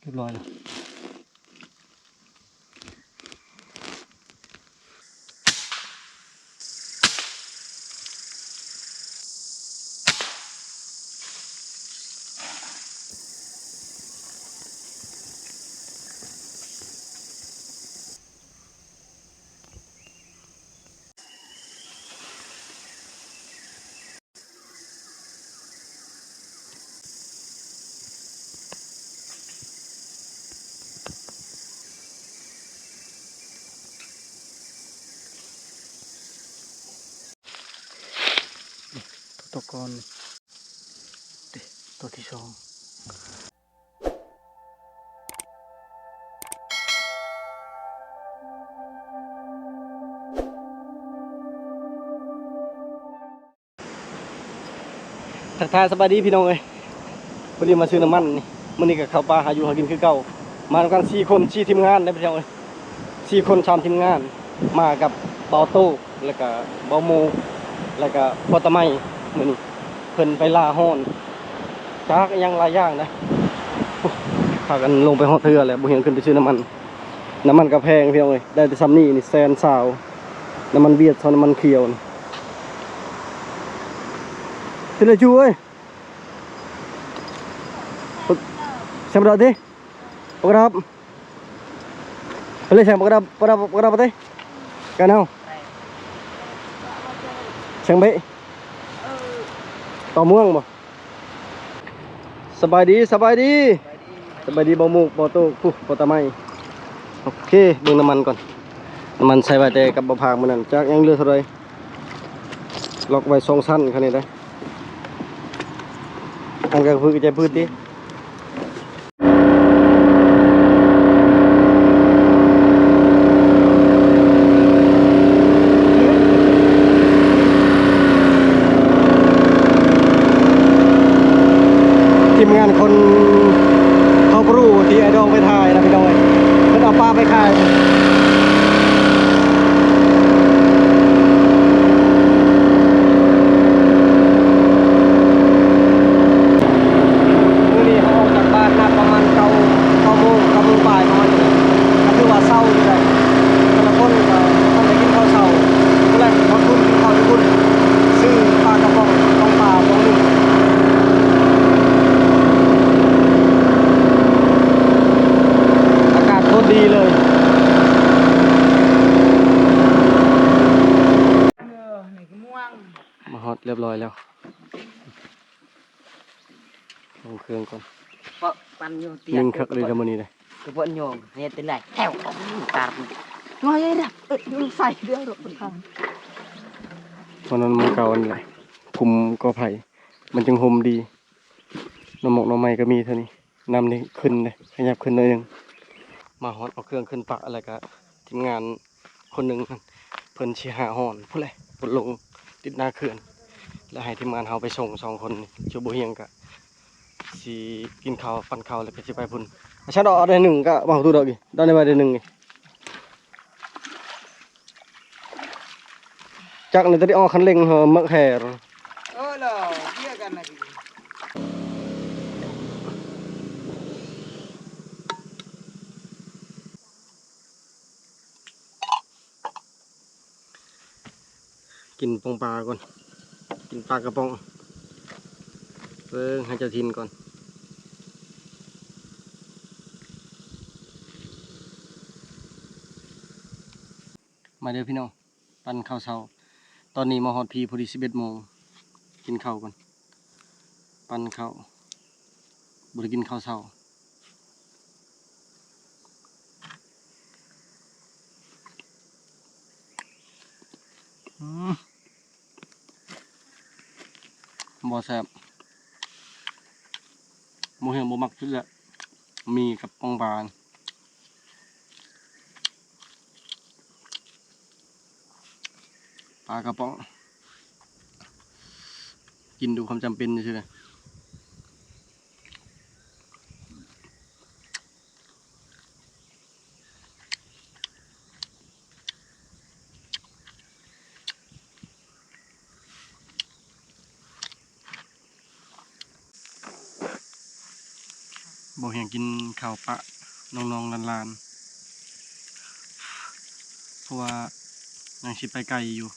เรียบร้อยแล้วตัวก่อนตัวที่สองทักทายสบายดีพี่น้องเอ้ยวันนี้มาซื้อน้ำมันนี่มื้อนี้ก็เข้าป่าหาอยู่หากินคือเก่ามาด้วยกัน4 คน4 ทีมงานได้พี่น้องเอ้ย4 คน3 ทีมงานมากับเบาโต้แล้วก็เบาโมแล้วก็พ่อตะไมมื้อนี้เพิ่นไปล่าฮ้อนจากยังหลายอย่างนะพากันลงไปฮอดเรือแล้วบ่เห็นขึ้นไปซื้อน้ำมันก็แพงพี่น้องเอ้ยได้แต่ซ้ำนี่แสนสาวน้ำมันเวียดเท่าน้ำมันเขียวเป็นไรจูเอ้ยxem đâu thế bọc đập lên xem bọc đập thế cái nào xem bệ tàu muông màสบายดีบ่หมูบ่โตบ่ตะไมโอเคเบิ่งน้ำมันก่อนน้ำมันใส่ไว้แต่กับบ่พางมื้อนั้นจักยังเหลือเท่าใดล็อกไว้2 ชั้นคันนี้ได้อันก็คือจะพื้นดิทีมงานคนเขาปรูที่ไอ้ดองไปถ่ายนะพี่น้องเพิ่นเอาปลาไปขายมื้อนี้เขาออกจากบ้านน่าประมาณ9 โมงบ่ายประมาณนี้ก็คือว่าเช้าอยู่ได้แต่ละคนก็ต้องไปกินข้าวเช้าก็เลยขอทุนกินข้าวทุนซื้อปลากระป๋องต้องปลาต้องนึงโคตรดีเลยมาฮอตเรียบร้อยแล้วลงเครื่องก่อนนึ่งคักเลยทำมันนี้เลยกระเบื้องโยงเนี่ยเป็นไรแถวตาน้อยเลยใส่เรื่องรถบนทางตอนนั้นมันเก่าอันไหนคุมกอไผ่มันจึงโฮมดีน้ำหมกน้ำไม้ก็มีเท่านี้น้ำนี่ขึ้นเลยขยับขึ้นหน่อยนึงมาฮอตเอาเครื่องขึ้นปะอะไรก็ทีมงานคนหนึ่งเพิ่นชี้หาหอนพูดเลยบุดลงติดหน้าเขื่อนแล้วให้ทีมงานเขาไปส่ง2 คนชูบุเฮียงกะสีกินข้าวปั่นข้าวแล้วก็สิไปพุ่นฉันเอาได้1ก็มาตู้ดอกอีได้ในวันได้1จักเลยตอนนี้ออกคันเร่งเหอะมักแห่เหรอเกี่ยกันนะกินปองปลาก่อนกินปลากระป๋องให้เจ้าทินก่อนมาเดี๋ยวพี่น้องปั่นข้าวเช้าตอนนี้มาฮอดพีพอดี11 โมงกินข้าวก่อนปั่นข้าวบริกินข้าวเช้าบ่แซ่บโมเห็นบ่มักสุดละมีกับปองปลาปลากระป๋องกินดูความจำเป็นใช่ไหมบ บ่เห็นกินข้าวปะน้องๆลานๆเพราะว่ายังสิไปไกลอยู่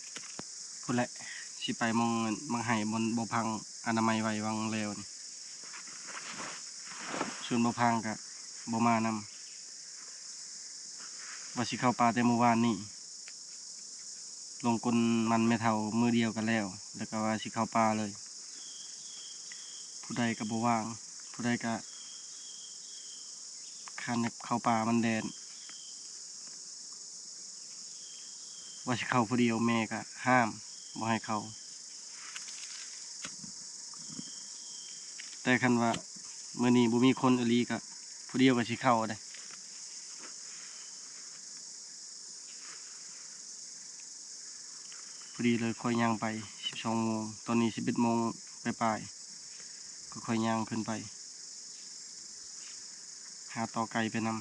พุ่นแหละสิไปมองไห้บนบ่พังอนามัยไว้วังแล้วนี่ส่วนบ่พังก็บ่มานำว่าสิเข้าป่าแต่เมื่อวานนี้ลงกลมันไม่เท่ามือเดียวกันแล้วก็ว่าสิเข้าป่าเลยผู้ใดก็บ่ว่างผู้ใดก็คันเข้าป่ามันแดนว่าสิเข้าผู้เดียวแม่ก็ห้ามบ่ให้เข้าแต่คันว่ามื้อนี้บ่มีคนอีหลีก็ผู้เดียวก็สิเข้าได้พอดีเลยค่อยย่างไป12 โมงตอนนี้11 โมงปลายๆก็ค่อยย่างขึ้นไปหาต่อไก่ไปนำ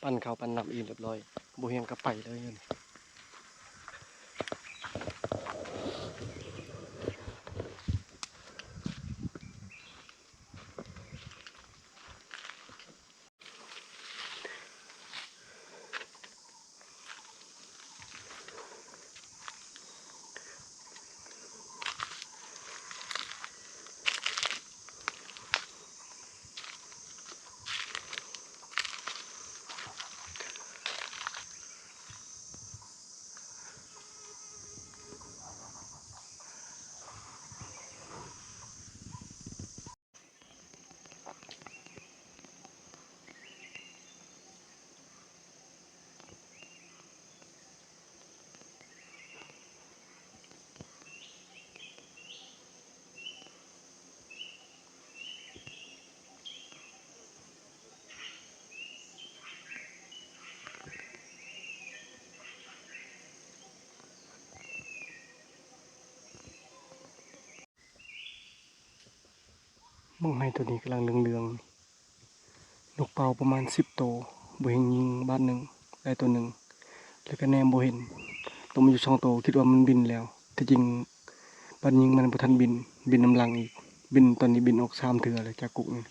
ปั้นข้าวปั้นน้ำอีเรียบร้อยบ่เฮียงก็ไปเลยนี่มองให้ตัวนี้กำลังเรืองๆนกเป่าประมาณ10 ตัวบ่เห็นยิงบ้านหนึ่งได้ตัวหนึ่งแล้วก็แนมบ่เห็นตัวมันอยู่2 ตัวคิดว่ามันบินแล้วแต่จริงบ้านยิงมันบ่ทันบินน้ำลังอีกบินตอนนี้บินออก3 เทื่อเลยจากกุกนี่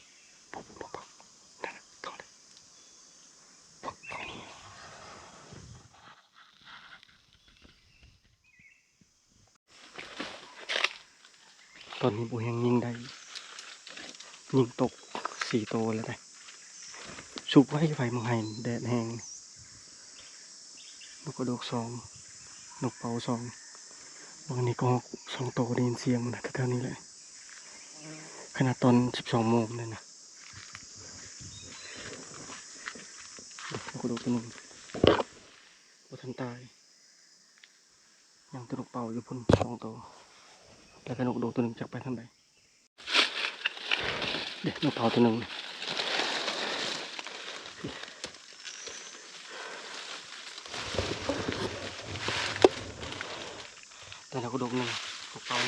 ตอนนี้บ่เห็นยิงได้ยิงตก4 ตัวแล้วได้สุกไว้ไฟมองให้แดดแห้งนกกระโดก2นกเป่า2บางนี้ก็2 ตัวได้ยินเสียงมันแถวๆนี้เลยขนาดตอน12 โมงเลยนะนกกระโดกตัวหนึ่งบ่ทันตายยังตัวนกเป่าอยู่พุ่น2 ตัวแล้วก็นกกระโดกตัวหนึ่งจักไปทางใดเด็กนกเป่าตัวหนึ่งแต่นกกระโดก1นกเป่า1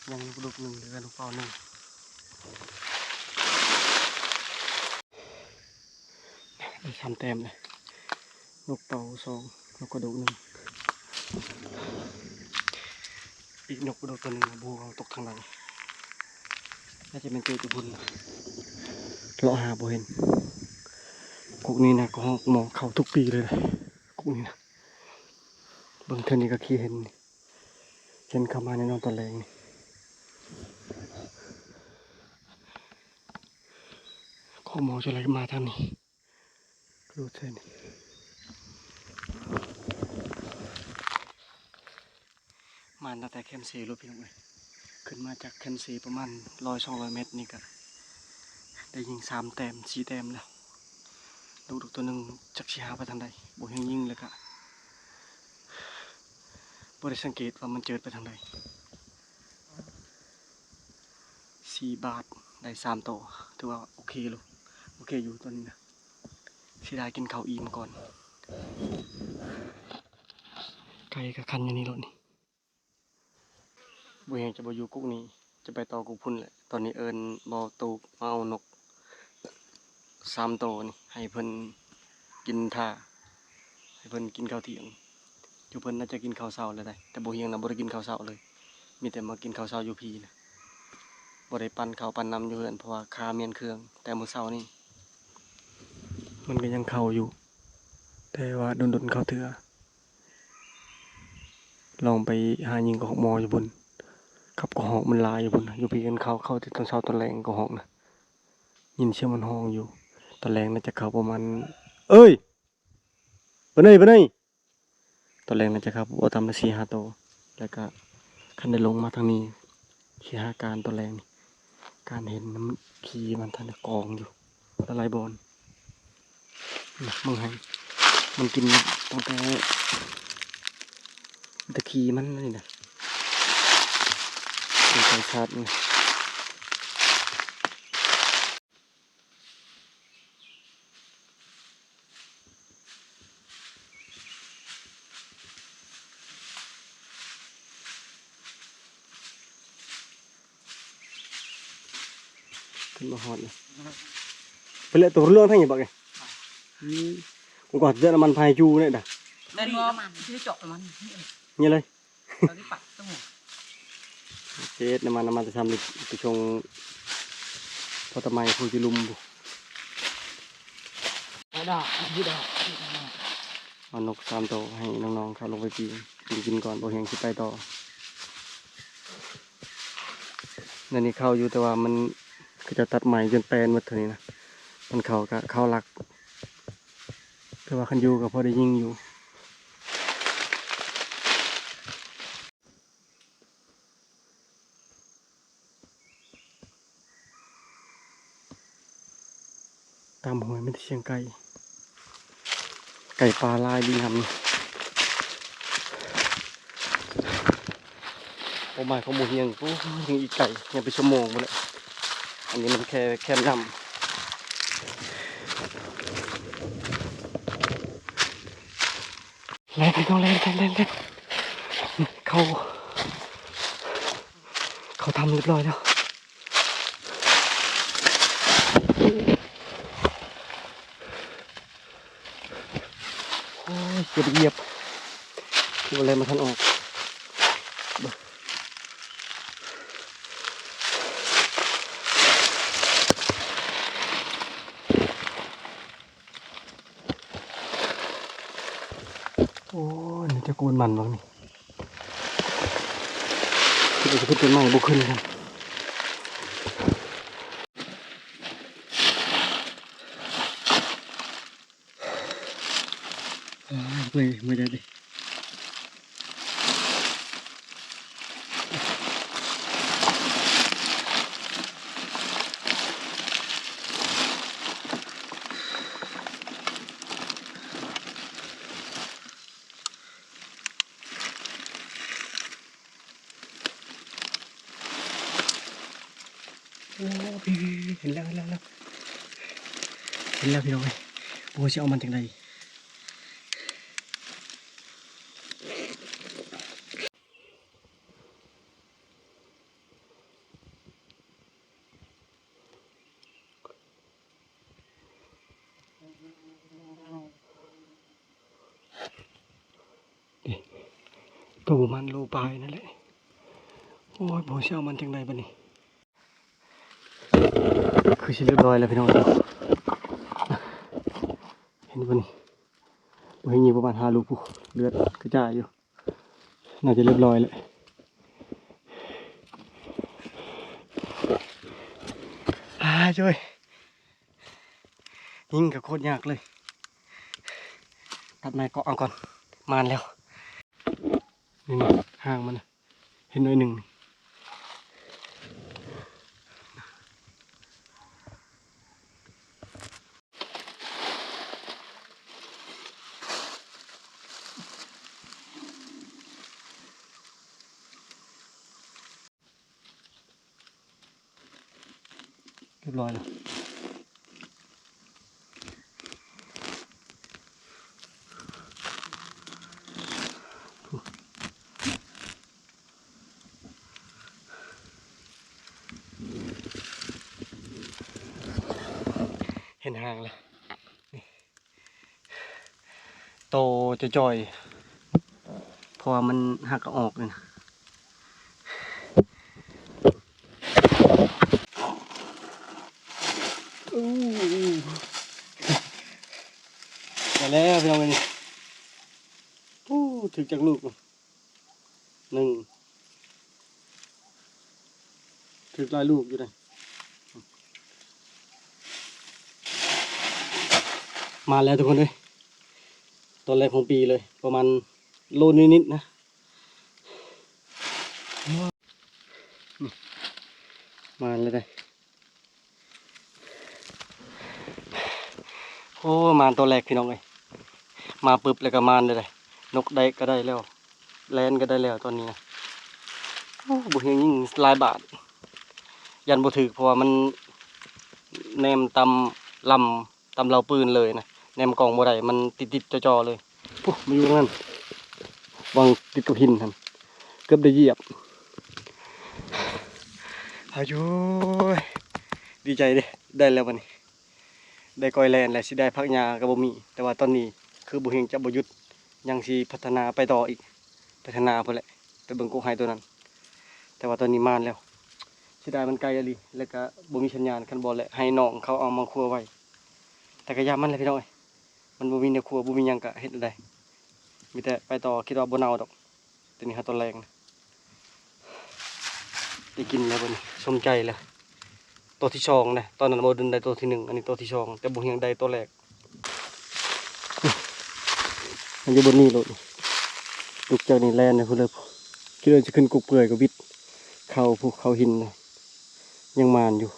ยังนกกระโดก1หรือนกเป่า1ได้3 แต้มเลยนกเป่า2นกกระโดก1อีกนกกระโดกตัวหนึ่งบูเอาตกทางหลังน่าจะเป็นตัวจุบุญเลาะหาบ่เห็นกุกนี้นะก็มองเขาทุกปีเลยกุกนี้นะเบิ่งเท่านี้ก็ขี้เห็นเข้ามาในนอนตะแลงนี่ข้อมองจะอะไรมาทางนี้รู้เท่านี้มาตั้งแต่แคมป์ 4รู้พี่น้องเลยขึ้นมาจากแคมป์ 4ประมาณ100-200 เมตรนี่ก็ ได้ยิง3 แต้ม 4 แต้มแล้วลูกตัวหนึ่งจักสิหาไปทางใดบ่เฮงยิงเลยก็บ่ได้สังเกตว่ามันเจิดไปทางใด4 บาทได้3 โตถือว่าโอเคลูกโอเคอยู่ตอนนี้นะสิได้กินข้าวอิ่มก่อนไก่กับคันอยู่นี่รถนี่บ่เฮงจะบ่อยู่กุ๊กนี้จะไปต่อกุ๊กพุ่นแหละตอนนี้เอิ้นบ่ตูกมาเอานก3 โตนี่ให้เพิ่นกินท่าให้เพิ่นกินข้าวเที่ยงอยู่เพิ่นน่าจะกินข้าวเช้าแล้วได้แต่บ่เฮียงน่ะบ่ได้กินข้าวเช้าเลยมีแต่มากินข้าวเช้าอยู่พี่นะบ่ได้ปั่นข้าวปั่นน้ำอยู่เฮือนเพราะว่าขาเมียนเครื่องแต่มื้อเช้านี่มันก็ยังเข้าอยู่แต่ว่าดนๆเข้าเถื่อลองไปหายิงกระหอกหมออยู่บนขับกระหอกมันลายอยู่บนอยู่พี่กันเข้าที่ตอนเช้าตอนแรงกระหอกนะยินเสียงมันห้องอยู่ตอนแรงน่าจะเข้าประมาณเอ้ยไปไหนตอนแรกน่าจะครับโอตามละ4-5 โตแล้วก็คันได้ลงมาทางนี้ขี่หาการตอนแรกนี่การเห็นน้ำขี่มันทันได้กองอยู่ละลายบอลนะมึงให้มันกินตั้งแต่ขี่มันนี่นะเป็นการชาร์จนี่ขึ้นมาฮอดเลยไปเลยตัวเรื่องทั้งอย่างบอกไงกูก่อนเจอน้ำมันพายจูเนี่ยด่ะ Nên ngon chứ chọn mà นี่เลย nó đi bạch xong rồi เจ็ดน้ำมันจะทำไปชงพอทำไมคุยจะลุมบุ đó đó đi đó เอานก3 โตให้น้องๆเขาลงไปกินก่อนโบเฮงสิไปต่อนั่นนี่เข้าอยู่แต่ว่ามันก็จะตัดใหม่จนแปลนหมดเท่านี้นะมันเข้าหลักแต่ว่าคันอยู่ก็พอได้ยิงอยู่ตามหวยไม่ได้เชียงไก่ปลาลายดีครับนี่โอ้ไม่เขาหมูเฮียงโอ้ยังอีกไก่ยังไปชั่วโมงหมดเลยอันนี้มันแค่นำแล่นต้องเล่นเขาทำเรียบร้อยแล้วโอ้ยเหยียบดูอะไรมาทันออกโอ้ยนี่จะโกนมันบ้างนี่ที่จะขึ้นเป็นไม้บุกขึ้นกันไม่ได้ดิโอ้พี่เห็นแล้วพี่น้องเลยโอ้ยจะเอามันจากไหนตัวมันโลปลายนั่นแหละโอ้ยโบเชี่ยวมันจังไดบ้านี่คือชิเรียบร้อยแล้วพี่น้องเห็นบ้านี่โบเห็นยี่ประมาณ5 ลูกปุ๊เลือดกระจายอยู่น่าจะเรียบร้อยเลยช่วยยิงกับโคตรยากเลยตัดไม้เกาะเอาก่อนมานแล้วนี่ห่างมันเห็นหน่อยหนึ่ง เรียบร้อยแล้วเห็นหางแล้วนี่โตจะจ่อยๆเพราะว่ามันหักออกเลยนะมาแล้วพี่น้องกันนี่ถึงจากลูกหนึ่งถึงลายลูกอยู่เลยมาแล้วทุกคนเลยตอนแรกของปีเลยประมาณโลนิดๆนะมาเลยได้โอ้มาตัวแรกพี่น้องเลยมาปึ๊บแล้วก็มานเลยนกได้ก็ได้แล้วแลนก็ได้แล้วตอนนี้นะบุเฮงยิ่งหลายบาทยันบุถือเพราะว่ามันแนมตำลำตำเราปืนเลยนะแนมกองบ่ได้มันติดจ่อๆเลยปุ๊บมาอยู่ตรงนั้นวางติดกับหินทันเกือบได้เหยียบอายุดีใจดิได้แล้ววันนี้ได้กอยแลนและสิได้พักยากับบ่มีแต่ว่าตอนนี้คือบุเฮงจะบ่หยุดยังสิพัฒนาไปต่ออีกพัฒนาเพื่อแหละไปเบิ่งกุ้งไฮตัวนั้นแต่ว่าตอนนี้มานแล้วสิได้มันไกลอะลิแล้วก็บ่มีสัญญาณคันบ่แหละให้น้องเขาเอามาครัวไว้แต่ก็ยามมันเลยพี่น้องมันบ่มีในครัวบ่มีหยังก็เฮ็ดได้มีแต่ไปต่อคิดว่าบ่เน่าดอกตัวนี้หาตัวแรงนะได้กินแล้วบ่นี่สมใจแล้วตัวที่สองนะตอนนั้นบ่ได้ตัวที่หนึ่งอันนี้ตัวที่สองแต่บ่เฮียงได้ตัวแรกมันอยู่บนนี้โลดลุกจากนี่แล่นเลยพุ่นเลยคิดว่าจะขึ้นกุกเปื่อยก็วิดเข้าภูเขาหินนะยังมานอยู่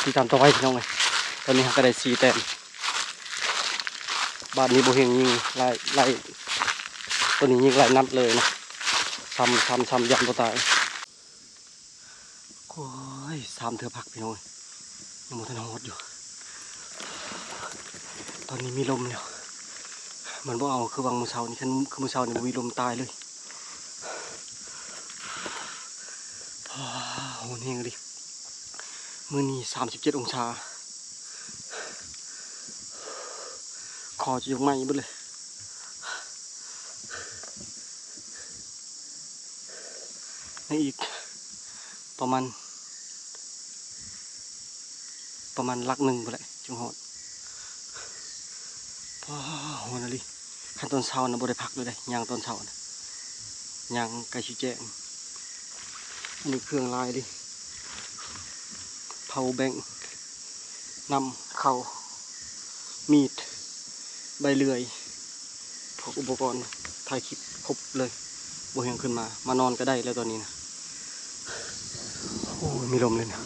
ติดตามต่อไปพี่น้องเลยตอนนี้เราก็ได้4 แต้มบ้านนี้บ่เฮียงยิงไล่ตัวนี้ยิงไล่นัดเลยนะซ้ำยันตัวตายโอ้ย3 เทื่อพักพี่น้องยังหมดทันหดอยู่ตอนนี้มีลมแล้วมันบ่เอาคือวังมือเช้านี่คือมือเช้านี่บ่มีลมตายเลยโหเฮงดิมื้อนี้37 องศาคอจะยกไหม้หมดเลยในอีกประมาณลักหนึ่งไปเลยจังหอดโหนะลิขั้นตอนเช้านะบ่ได้พักเลยได้ย่างตอนเช้านะย่างไก่ชี้แจงอันนี้เครื่องลายดิเผาแบงนำเข่ามีดใบเลื่อยพวกอุปกรณ์ถ่ายคลิปครบเลยบ่เฮียงขึ้นมานอนก็ได้แล้วตอนนี้นะโอ้ยมีลมเลยนะ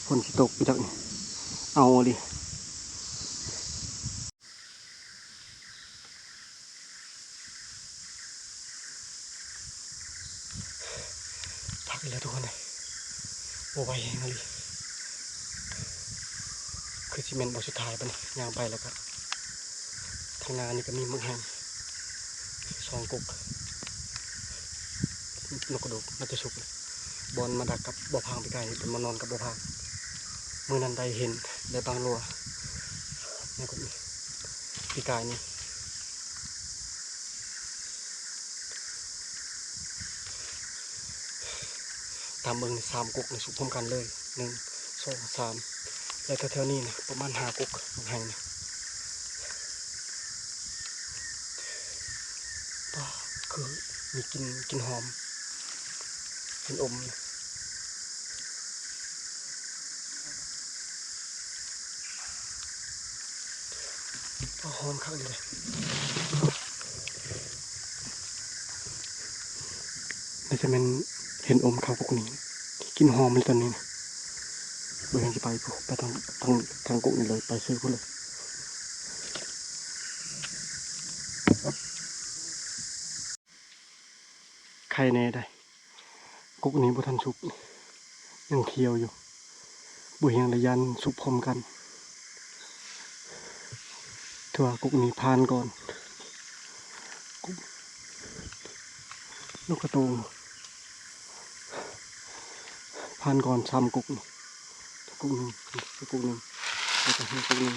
ฝนสิตกไปจากนี่เอาดิพักอีกแล้วทุกคนเลยโอ้ไหวเองเลยคือซีเมนต์บทสุดท้ายปะนี่ย่างไปแล้วก็ทางนานี่ก็มีมึกแห้ง2 กุกนกกระดูกน่าจะสุกบอลมาดักกับบ่อพางไปไกลเป็นมานอนกับบ่อพางมือนั้นได้เห็นได้บางรัวนี่ก็มีปีกายนี่ตามเบิ่ง3 กุกในสุกพร้อมกันเลย1 2 3แล้วแถวๆนี้นะประมาณ5 กุกมึกแห้งนะคือมีกินหอมกินอมนะหอมคักเลยนี่จะเป็นเห็นอมเขาพวกนี้กินหอมเลยตอนนี้นะเดี๋ยวจะไปทางกุกนี่เลยไปซื้อพวกเลยใครแน่ได้ กุกนี้บ่ทันสุกยังเคียวอยู่บ่เฮียงระยันสุกพร้อมกันถือว่ากุกนี้ผ่านก่อนกุกนกกระโตงผ่านก่อนซ้ำกุกนี่กุกหนึ่งกุกหนึ่งแล้วก็ให้กุกหนึ่ง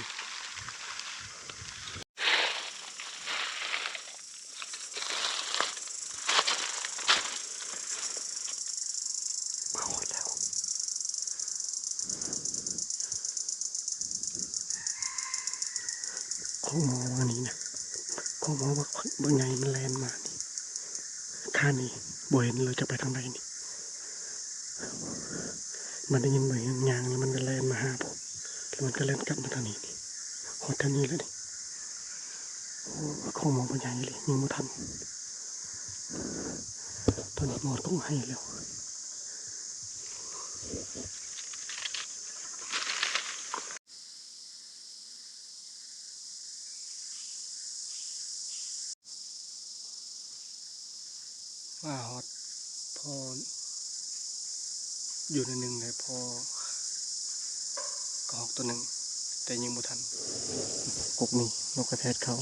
มาหมดแล้วของหมอว่านี้นะของหมอว่าบางไงมันแลนมานี่ข้านี่บ่เห็นเลยจะไปทางใดนี่มันได้ยินเหมือนยางแล้วมันก็แลนมาหาผมแล้วมันก็แลนกลับมาทางนี้นี่หอดทางนี้แล้วนี่โอ้ของหมอบางไงเลยยังไม่ทันตอนนี้หมอต้องให้แล้วว่าฮอดพออยู่ในหนึ่งเลยพอกระหอกตัวหนึ่งแต่ยังไม่ทันกกนี่นกกระแทกเขา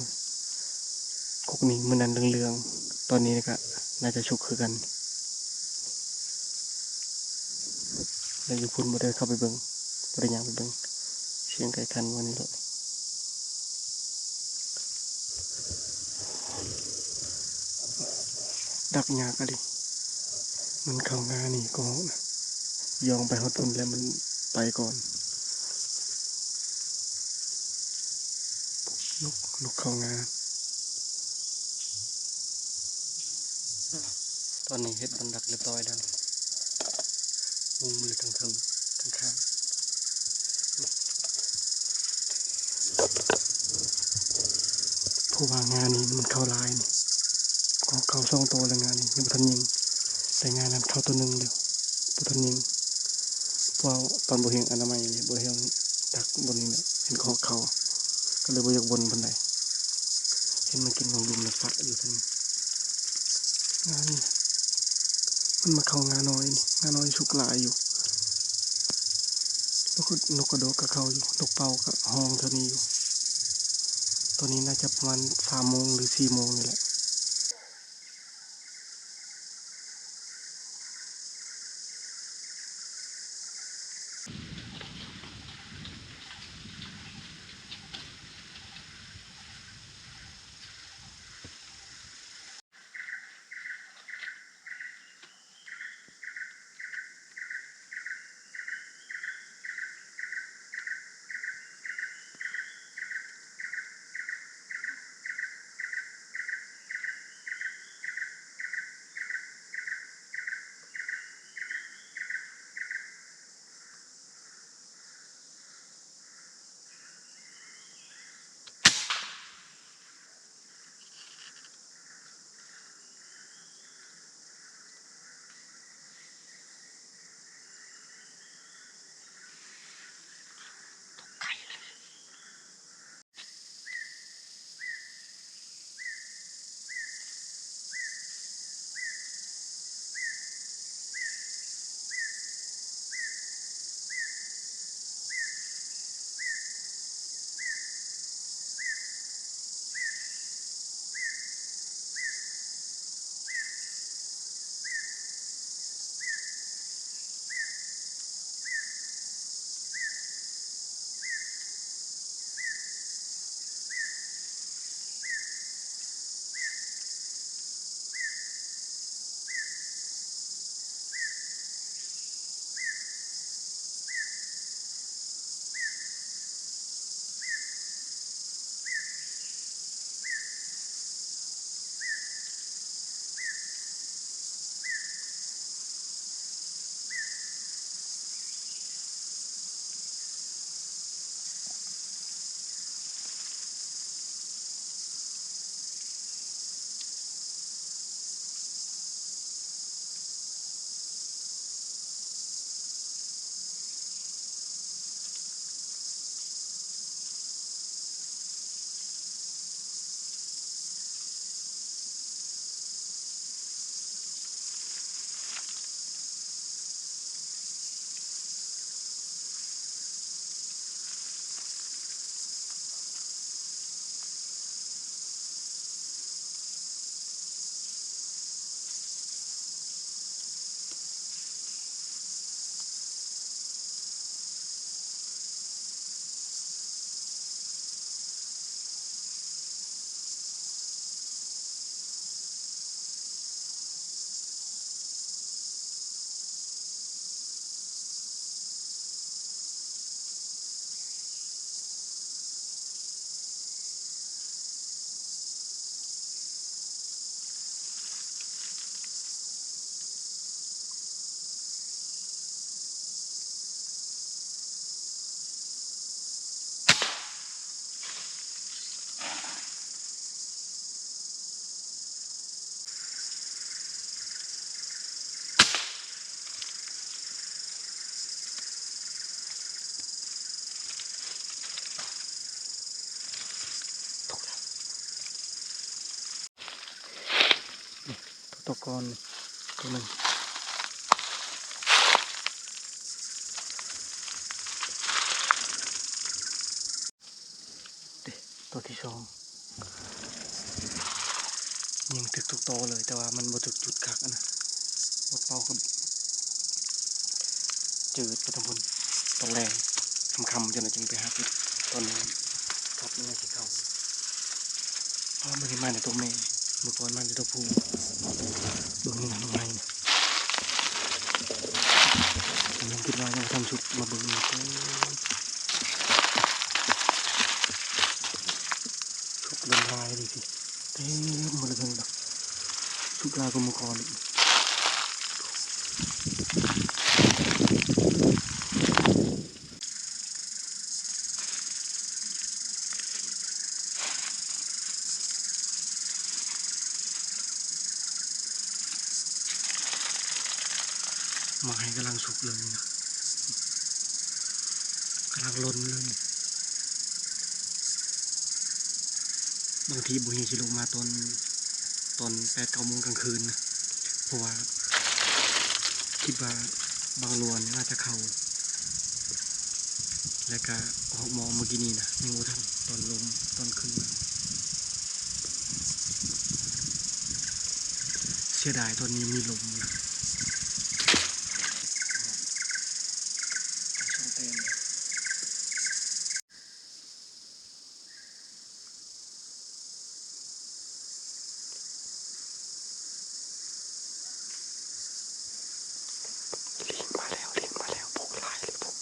กกนี่มันนั้นเรืองๆตอนนี้ก็น่าจะชุกคือกันแล้วอยู่พุ่นบ่ได้เข้าไปเบิ่งบ่ได้ย่างไปเบิ่งเสียงไก่คันวันนี้เลยดักยากอะดิมันเข้างานี่ก็นะยองไปฮอดพุ่นแล้วมันไปก่อนนกเข้างาตอนนี้เฮ็ดบันดักเรียบร้อยแล้วมุงมือทั้งข้างผู้ว่างานนี้มันเข้าลายนี่ก็เข้าสองตัวแล้วงานนี้ยังบ่ทันยิงแต่งานนั้นเข้าตัวหนึ่งเดียวบ่ทันยิงเพราะตอนบ่เห็นอนามัยเลยบ่เห็นดักบนนี้เนี่ยเห็นเขาก็เลยบ่อยากบนบันไดเห็นมันกินของลุมในฟัดอยู่ทั้งงานนี้มันมาเข้างานน้อยนี่งานน้อยชุกหลายอยู่นกกระโดดก็เข้าอยู่นกเป่าก็ห้องเท่านี้อยู่ตอนนี้น่าจะประมาณ3 โมงหรือ4 โมงนี่แหละ ตัวก้อนตัวหนึ่งตัวที่สองยิงถึกทุกโตเลยแต่ว่ามันบ่ถึกจุดคักนะบดเป่ากับจืดไปทั้งบนตรงแรงคำจนจึงไปหาจุดตอนนี้ครับนี่สิเขาเพราะมันมาในตัวเมย์เมื่อก่อนมันในตัวผู้เบื้องนี้นะน้องไม้เนี่ยผมยังคิดว่ายังทำสุดมาเบื้องนี้ชุกลงลายดิพี่เต็มหมดเลยแบบชุกลายก็มือก่อนไม้กำลังสุกเลยนะกำลังล้นเลยบางทีบุญชิลงมาตอน8-9 โมงกลางคืนนะเพราะว่าคิดว่าบางลวนน่าจะเข้าแล้วก็ออกมองเมื่อกี้นี่นะยังโอทันตอนลมตอนขึ้นมาเสียดายตอนนี้มีลมนะช่องเต้นลิงมาแล้วพวกลายเลยพวก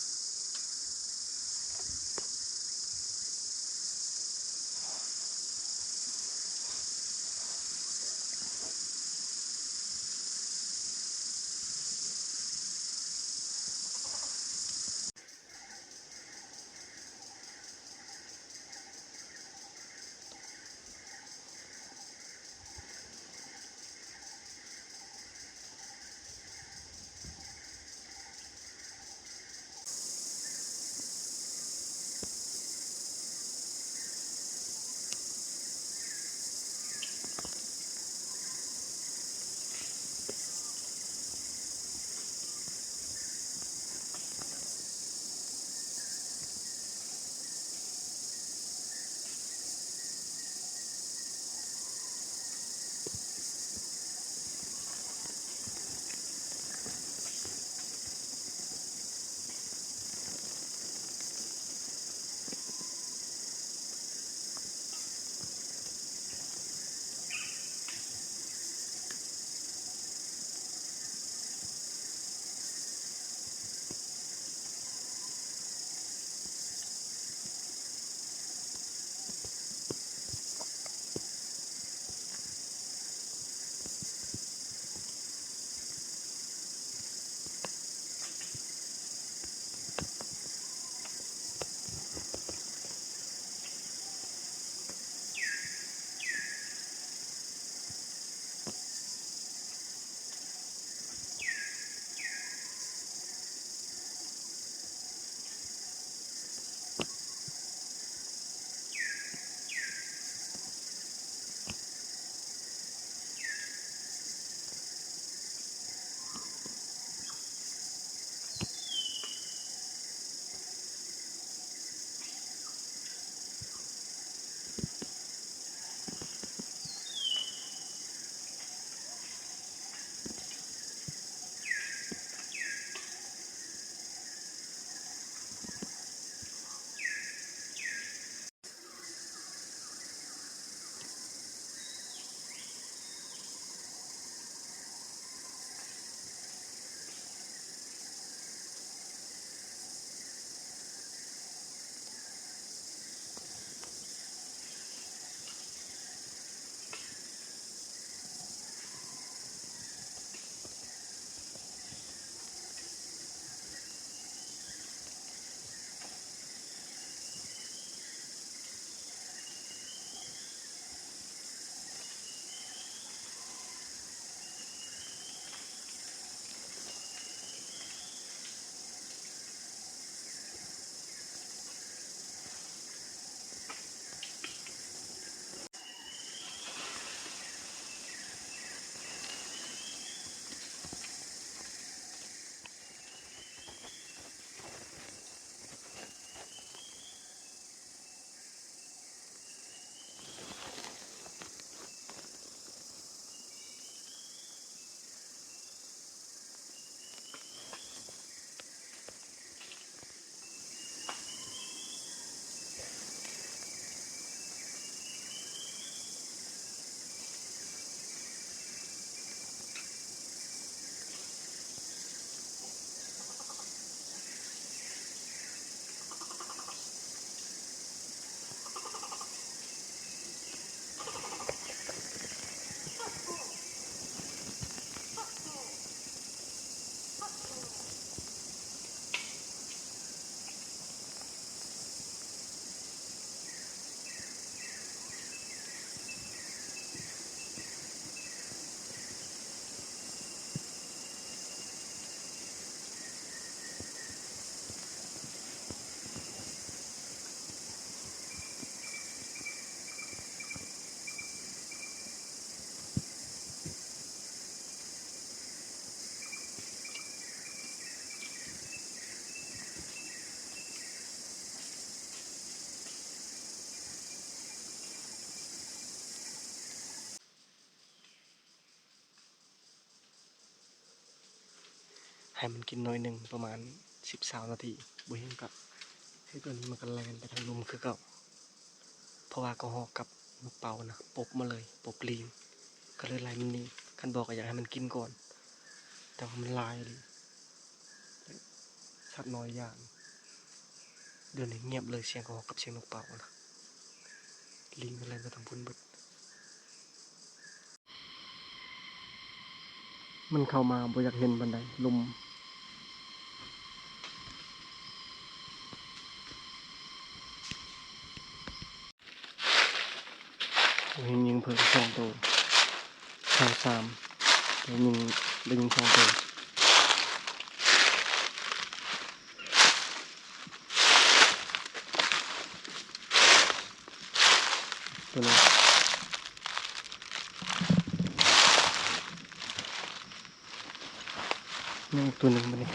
ให้มันกินหน่อยหนึ่งประมาณ13 นาทีบ่เห็นกับให้ตัวนี้มันก็แล่นไปทางลมคือเก่าเพราะว่าก็หอกกับนกเป่านะปบมาเลยปบลิงก็เลยไล่มันหนี่คันบอกก็อยากให้มันกินก่อนแต่ว่ามันลายเลยสัตว์น้อยอย่างเดือนนี้เงียบเลยเสียงก็หอกกับเสียงนกเป่านะลิงก็แล่นไปทางพุ่นเบิดมันเข้ามาบ่อยากเห็นบันไดลมเห็นยิงเพิ่ม2 ตัวทาง3แล้วยิงได้ยิง2 ตัวตัวนี้นี่อีกตัวหนึ่งมันนี่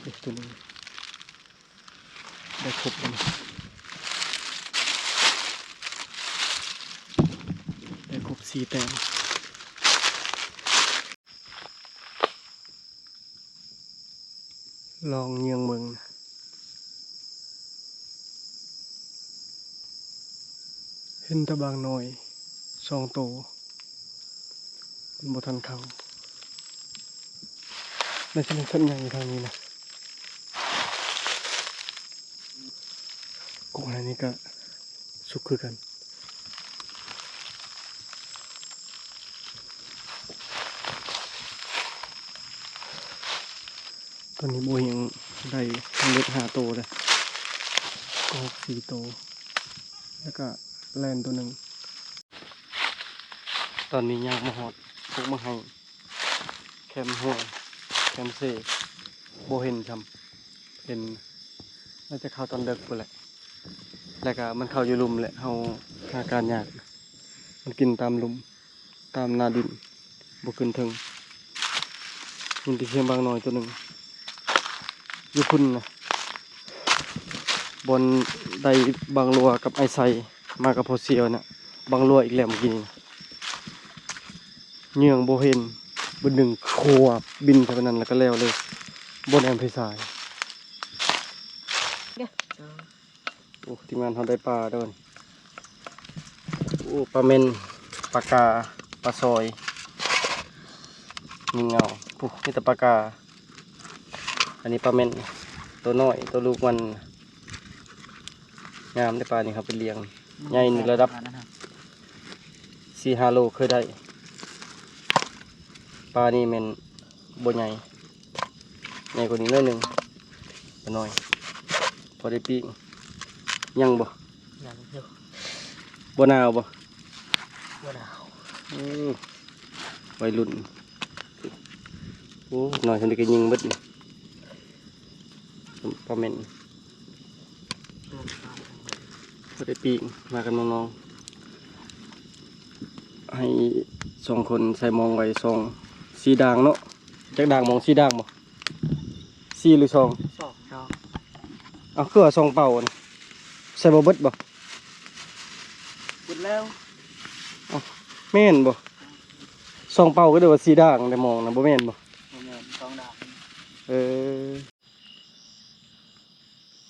อีกตัวหนึ่งได้ครบแล้วได้ครบ4 แต้มลองเยียงเมืองเห็นแตะบางหน่อย2 ตัวมันบ่ทันเข้าในชนิดสัญญาณทางนี้นะกุ้งอันนี้ก็สุกคือกันตอนนี้โบยังได้ทั้งเล็ด5 ตัวเลยก็4 ตัวแล้วก็แลนตัวหนึ่งตอนนี้ยากมาหอดพวกมาให้แคมห้วยแคมเซ่โบเห็นจำเห็นน่าจะเข้าตอนเด็กไปแหละแล้วก็มันเข้าอยู่ลุมแหละเอาอาการยากมันกินตามลุมตามนาดินบขึ้นถึงยินที่เชียงบางหน่อยตัวหนึ่งอยู่พุ่นนะบนใดบางรัวกับไอไซมากับโพเซียวนะบางรัวอีกแล้วเมื่อกี้เหยื่องโบเห็นบนหนึ่งโคบบินไปนั้นแล้วก็แล้วเลยบนแอมพิสายโอ้ทีมงานเขาได้ปลาด้วยโอ้ปลาเมนปลากาปลาซอยมีเงาปุ๊นี่แต่ปลากาอันนี้ปลาเมนตัวน้อยตัวลูกมันงามได้ปลานี่ครับเป็นเลี้ยงใหญ่ในระดับ4-5 โลเคยได้ปลานี่มันบนใหญ่กว่านี้น้อยหนึ่งตัวน้อยพอได้ปีกยังบ่ ยังเที่ยว บ่หนาวบ่ บ่หนาว วัยรุ่นโอ้หน่อยฉันได้ก็ยิงเบิดนี่ปลาเมนพอได้ปีกมากันน้องๆให้2 คนใส่มองไว้4 ด่างเนาะจักด่างมอง4 ด่างบ่4หรือ2 สอง เอาคือว่า2 เป่านี่ใส่บ่เบิดบ่ บุดแล้ว แม่นบ่2 เป่าก็ได้ว่า4 ด่างได้มองนะบ่แม่นบ่ โมเมนต์2 ดาว เออ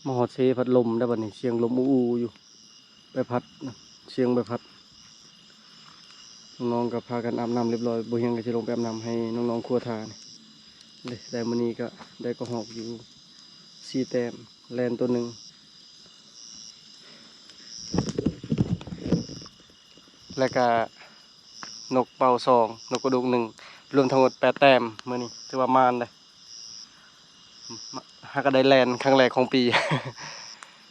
มาฮอดเซพัดลมได้บัดนี้เสียงลมอูๆอยู่ใบพัดนะเสียงใบพัดน้องๆก็พากันอาบน้ำเรียบร้อยบ่เฮียงก็สิลงไปอาบน้ำให้น้องๆครัวทานนี่ได้มื้อนี้ก็ได้กระหอกอยู่4 แต้มแลนตัวหนึ่งแล้วก็นกเป่า2นกกระดูก1รวมทั้งหมด8 แต้มมื้อนี้ถือว่ามานเลยหาก็ได้แลนครั้งแรกของปี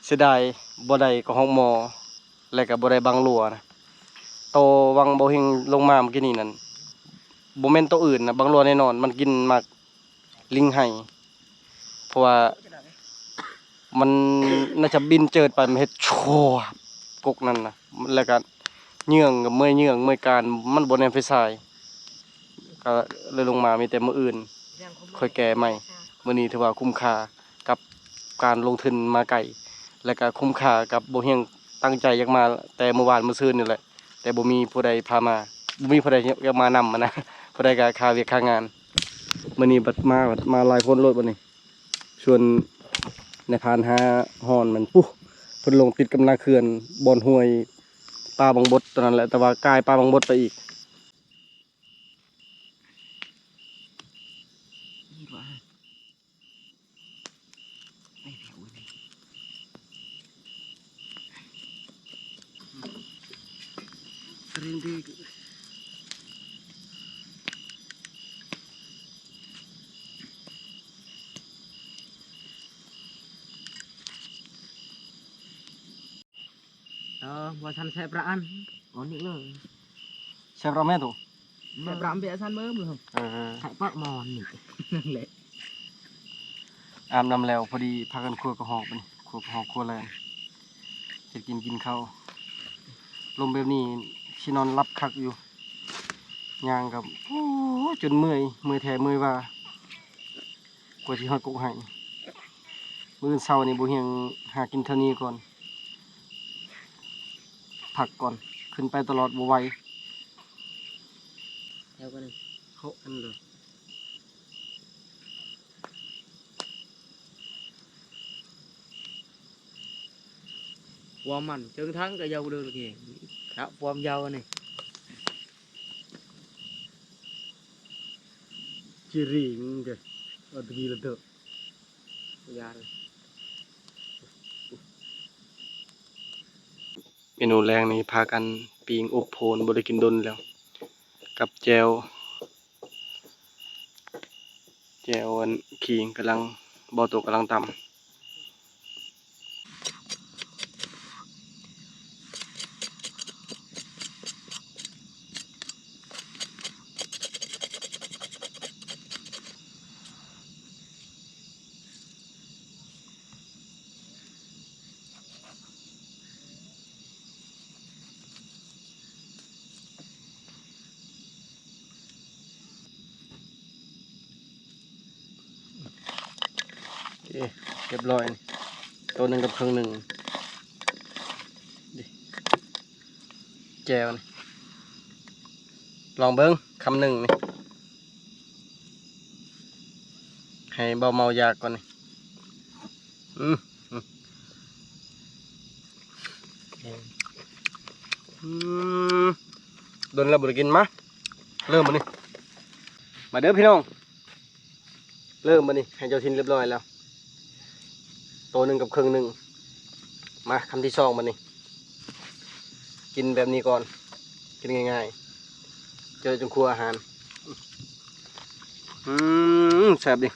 เสียดายบ่ได้ก็ห้องหมอแล้วก็บ่ได้บางหลัวนะโตวังบ่เฮงลงมาเมื่อกี้นี่นั่นบ่แม่นตัวอื่นนะบางหลัวแน่นอนมันกินหมากลิงไห้เพราะว่ามันน่าจะบินเจิดไปมันเฮ็ดโชกกนั่นนะแล้วก็เหยื่องกับเมื่อยเหยื่องเมื่อยการมันบ่แน่นไฟสายก็เลยลงมามีแต่มื้ออื่นค่อยแก่ใหม่มื้อนี้ถือว่าคุ้มค่ากับการลงทุนมาไกล และก็คุ้มค่ากับบ่เฮียงตั้งใจอยากมาแต่เมื่อวานมื้อซื่นนี่แหละแต่บ่มีผู้ใดพามาบ่มีผู้ใดอยากมานำนะผู้ใดก็ค่าเวียกค่างานมื้อนี้บัดมาหลายคนโลดบัดนี้ชวนในพานหาฮอนมันปุ๊เพิ่นลงติดกำนาเขื่อนบ่อนห้วยปลาบางบดตอนนั้นแหละแต่ว่ากลายปลาบางบดไปอีก นี่ว่าไม่แถวเลยเรื่องดี ว่าทันแซ่บร้านอ๋อนี่เลย เชฟเราแม่ถูก แซ่บร้านเบียร์ทันเมื่อมึงไข่ปะมอนนี่นั่นแหละ อาบน้ำแล้วพอดีพากันครัวกระหอกไปนี่ครัวกระหอกครัวแรงจะกินข้าวลมแบบนี้ชินอนรับคักอยู่ย่างกับโอ้จนเมื่อยแท้เมื่อยว่ากว่าที่ฮอดกกไห้มื้อเช้านี่บ่เฮียงหากินเท่านี้ก่อนพักก่อนขึ้นไปตลอดบ่ไหว แถวกันเลย เขาอันเลย วอร์มันจึงทั้งก็ยาวเดินเองครับวอร์มยาวนี่ จิริงเด้อเอาตะกี้ละเด้อย าเลย เมนูแรงนี่พากันปิงอกโพนบ่ได้กินดนแล้วกับแจวอันขิงกำลังบ่อตกกำลังตำโอเคเรียบร้อยนี่ตัวหนึ่งกับครึ่งหนึ่งดิแจวนี่ลองเบิ้งคำหนึ่งนี่ให้เบาเมายากก่อนนี่อืมอืมอืมโดนเราบ่ได้กินมาเริ่มมานี่มาเด้อพี่น้องเริ่มมานี่ให้เจ้าทินเรียบร้อยแล้วตัวหนึ่งกับครึ่งหนึ่งมาคำที่สองมานี่กินแบบนี้ก่อนกินง่ายๆเจอจนครัวอาหารแซ่บดิ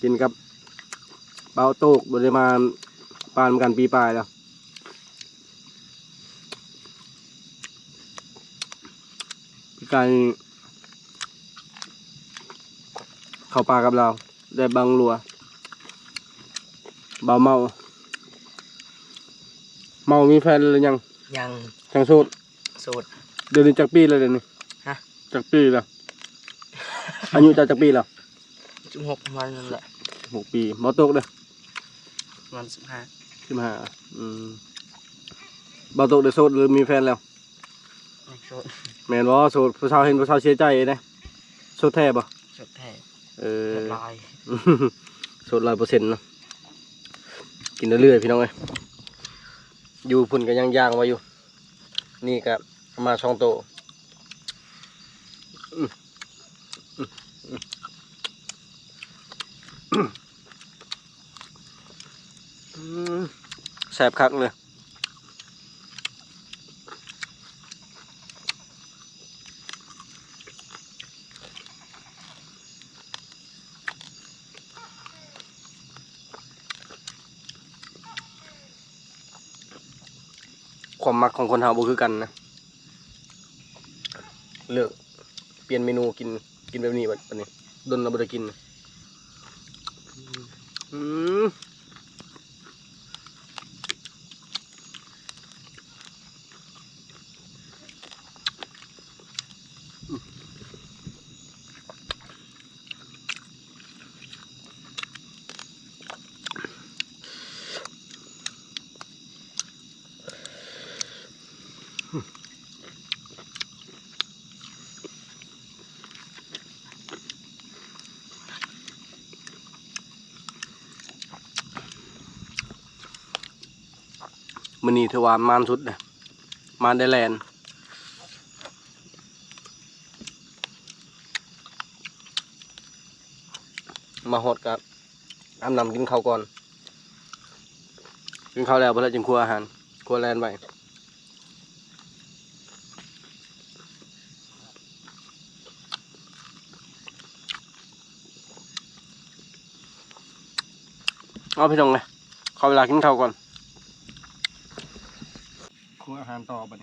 กินกับเบาโตกบริมาณปานกันปีปลายแล้วพี่กายเข้าปลากับเราได้บังหลัวเบาเมามีแฟนหรือยัง ยัง ทางโสด สูตร เดือนนี้จากปีเลยเดือนนี้ ฮะ จากปีแล้ว อายุจากปีแล้ว 16 วันนั่นแหละ 6 ปีเบาโตกเด้อ วัน15 15เบาโตกเด้อโสดหรือมีแฟนแล้ว สูตร แม่นบ่โสดผู้สาวเห็นผู้สาวเสียใจนะโสดแท้บ่ สุดแท้ เออ เรียบร้อย โสด100%เนาะกินเรื่อยๆพี่น้องเอ้ยอยู่พุ่นก็ยังย่างไว้อยู่นี่ก็ประมาณ2 โตแซ่บคักเลยความมักของคนเฮาบ่คือกันนะเลือกเปลี่ยนเมนูกินแบบนี้บัดนี้ดนเราบ่ได้กินอืม มื้อนี้ถือว่ามานสุดนะมานได้แลนด์มาฮอดกับอาบน้ำกินข้าวก่อนกินข้าวแล้วเพื่อจึงครัวอาหารครัวแลนด์ไว้เอาพี่น้องเลยขอเวลากินข้าวก่อนครัวอาหารต่อไป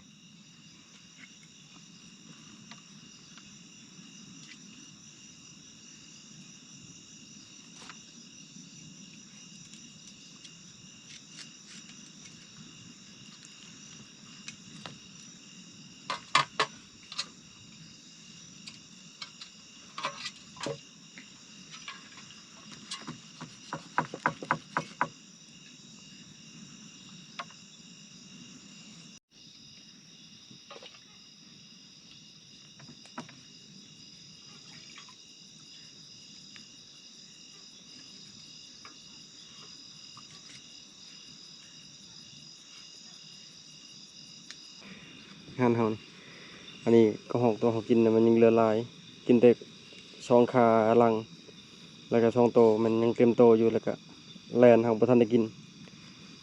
อาหารเฮานี่อันนี้ก็หอกตัวเขากินนะมันยังเหลือหลายกินแต่ช่องขาลังแล้วก็ช่องโตมันยังเต็มโตอยู่แล้วก็แลนเขาบ่ทันได้กิน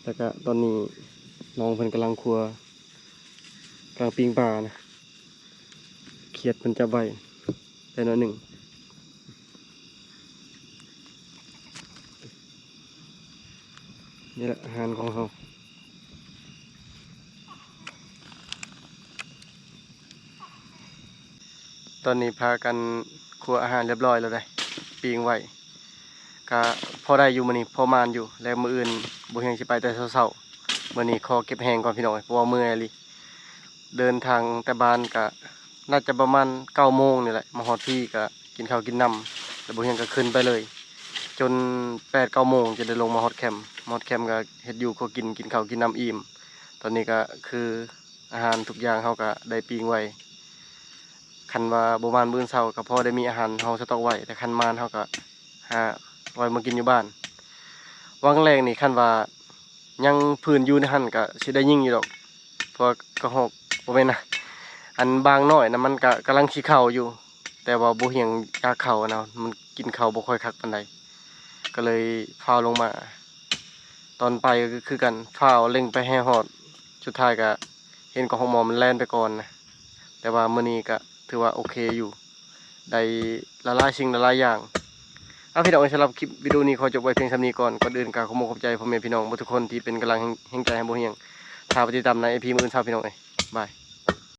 แล้วก็ตอนนี้น้องเพิ่นกำลังครัวกลางปิ้งปลานะเขียดเพิ่นจะใบได้น้อยหนึ่งนี่แหละอาหารของเขาตอนนี้พากันครัวอาหารเรียบร้อยแล้วได้ปิ้งไว้ก็พอได้อยู่มื้อนี้พอมานอยู่แล้วมื้ออื่นบ่เฮียงสิไปแต่เช้าๆมื้อนี้ขอเก็บแห้งก่อนพี่น้องเพราะว่าเมื่อยอีหลีเดินทางแต่บ้านก็น่าจะประมาณ9 โมงนี่แหละมาฮอดพี่ก็กินข้าวกินน้ำแล้วบ่เฮียงก็ขึ้นไปเลยจน8-9 โมงจะได้ลงมาฮอดแคมป์ก็เฮ็ดอยู่ก็กินข้าวกินน้ำอิ่มตอนนี้ก็คืออาหารทุกอย่างเฮาก็ได้ปิ้งไว้คันว่าบ่มานมื้อเช้าก็พอได้มีอาหารเฮาสต็อกไว้แต่คันมานเฮาก็หาไว้มากินอยู่บ้านวังแรงนี่คันว่ายังพื้นอยู่ในหั่นก็สิได้ยิงอยู่ดอกเพราะกระหอกบ่แม่นนะอันบางน้อยนะมันก็กำลังสิเข้าอยู่แต่ว่าบ่เฮียงกล้าเข้านะมันกินข้าวบ่ค่อยคักปานใดก็เลยฟ้าวลงมาตอนไปก็คือกันฟ้าวเร่งไปให้ฮอดสุดท้ายก็เห็นของหมอมันแล่นไปก่อนนะแต่ว่ามื้อนี้ก็ถือว่าโอเคอยู่ได้ละลายสิ่งละลายอย่างพี่น้องสำหรับคลิปวิดีโอนี้ขอจบไว้เพียงเท่านี้ก่อนอื่นก็ขอขอบใจพ่อแม่พี่น้องทุกคนที่เป็นกำลังแห่งใจให้บ่เฮียงถ้าปฏิตามใน EP มื้ออื่นเช้าพี่น้องบาย